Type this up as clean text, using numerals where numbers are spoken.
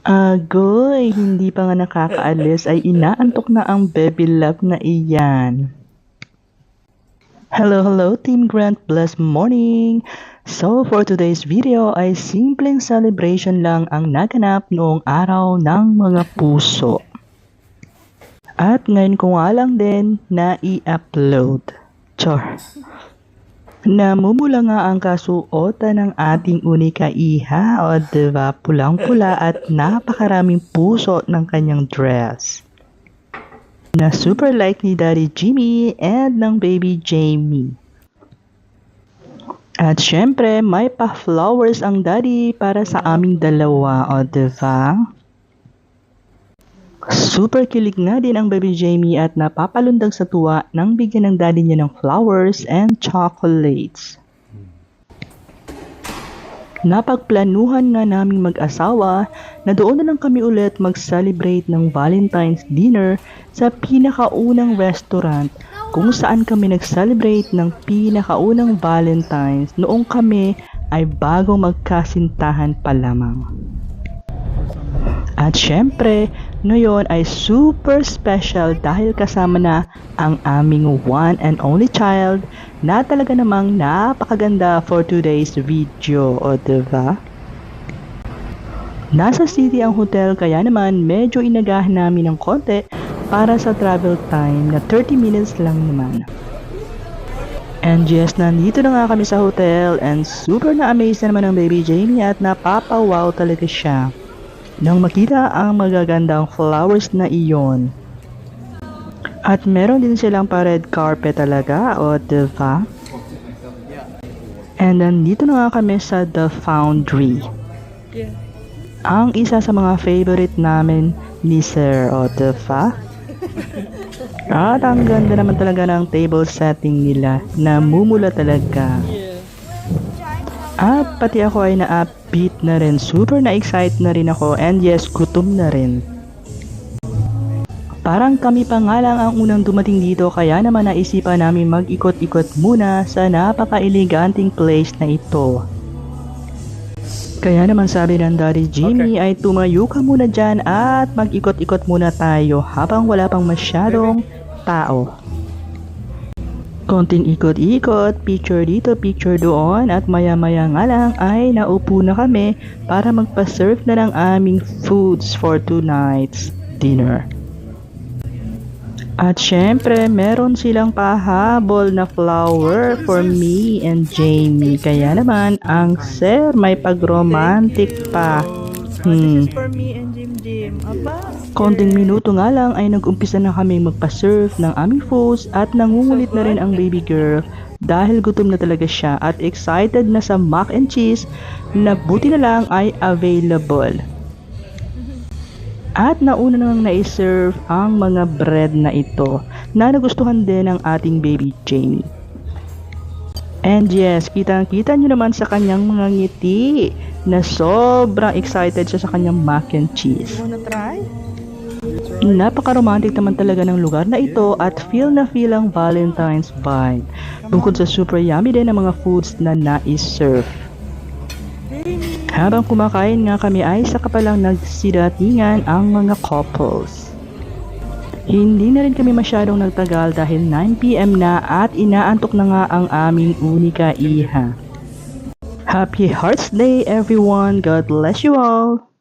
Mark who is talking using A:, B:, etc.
A: Agoy, hindi pa nga nakakaalis ay inaantok na ang baby love na iyan. Hello Team Grant, blessed morning! So for today's video ay simpleng celebration lang ang naganap noong araw ng mga puso. At ngayon ko nga lang din na i-upload. Char! Namumula nga ang kasuotan ng ating unika iha, o diba, pulang-pula at napakaraming puso ng kanyang dress. Na super like ni Daddy Jimmy and ng baby Jamie. At syempre, may pa-flowers ang daddy para sa aming dalawa, o diba? Super kilig nga din ang baby Jamie at napapalundag sa tuwa nang bigyan ng daddy niya ng flowers and chocolates. Napagplanuhan nga naming mag-asawa na doon na lang kami ulit mag-celebrate ng Valentine's dinner sa pinakaunang restaurant kung saan kami nag-celebrate ng pinakaunang Valentine's noong kami ay bago magkasintahan pa lamang. At syempre, ngayon ay super special dahil kasama na ang aming one and only child na talaga namang napakaganda for today's video, o diba? Nasa city ang hotel kaya naman medyo inagahan namin ng konti para sa travel time na 30 minutes lang naman. And yes, nandito na nga kami sa hotel and super na-amaze na naman ang baby Jamie at napapawaw talaga siya nang makita ang magagandang flowers na iyon. At meron din silang pa red carpet talaga, o diba? And nandito na nga kami sa The Foundry. Ang isa sa mga favorite namin ni Sir, o diba? At ang ganda naman talaga ng table setting nila, namumula talaga. At pati ako ay na-upbeat na rin, super na-excite na rin ako, and yes, gutom na rin. Parang kami pa nga lang ang unang dumating dito kaya naman naisipan namin mag-ikot-ikot muna sa napaka-eleganting place na ito. Kaya naman sabi ng Daddy Jimmy ay tumayo ka muna dyan at mag-ikot-ikot muna tayo habang wala pang masyadong tao. Konting ikot-ikot, picture dito, picture doon, at maya-maya nga lang ay naupo na kami para magpa-serve na ng aming foods for tonight's dinner. At syempre, meron silang pahabol na flower for me and Jamie. Kaya naman, ang sir may pag-romantic pa.
B: This is for me and Jim. Aba?
A: Konting minuto nga lang ay nag-umpisa na kami magpa-serve ng aming foods at nangungulit na rin ang baby girl dahil gutom na talaga siya at excited na sa mac and cheese na buti na lang ay available. At nauna nang na-serve ang mga bread na ito na nagustuhan din ng ating baby Jamie. And yes, kitang-kita nyo naman sa kanyang mga ngiti na sobrang excited siya sa kanyang mac and cheese.
B: You wanna try?
A: Napaka-romantic naman talaga ng lugar na ito at feel na feel ang Valentine's vibe. Bukod sa super yummy din ang mga foods na na-serve. Habang kumakain nga kami ay saka palang nagsidatingan ang mga couples. Hindi na rin kami masyadong nagtagal dahil 9 PM na at inaantok na nga ang aming unika iha. Happy Hearts Day everyone! God bless you all!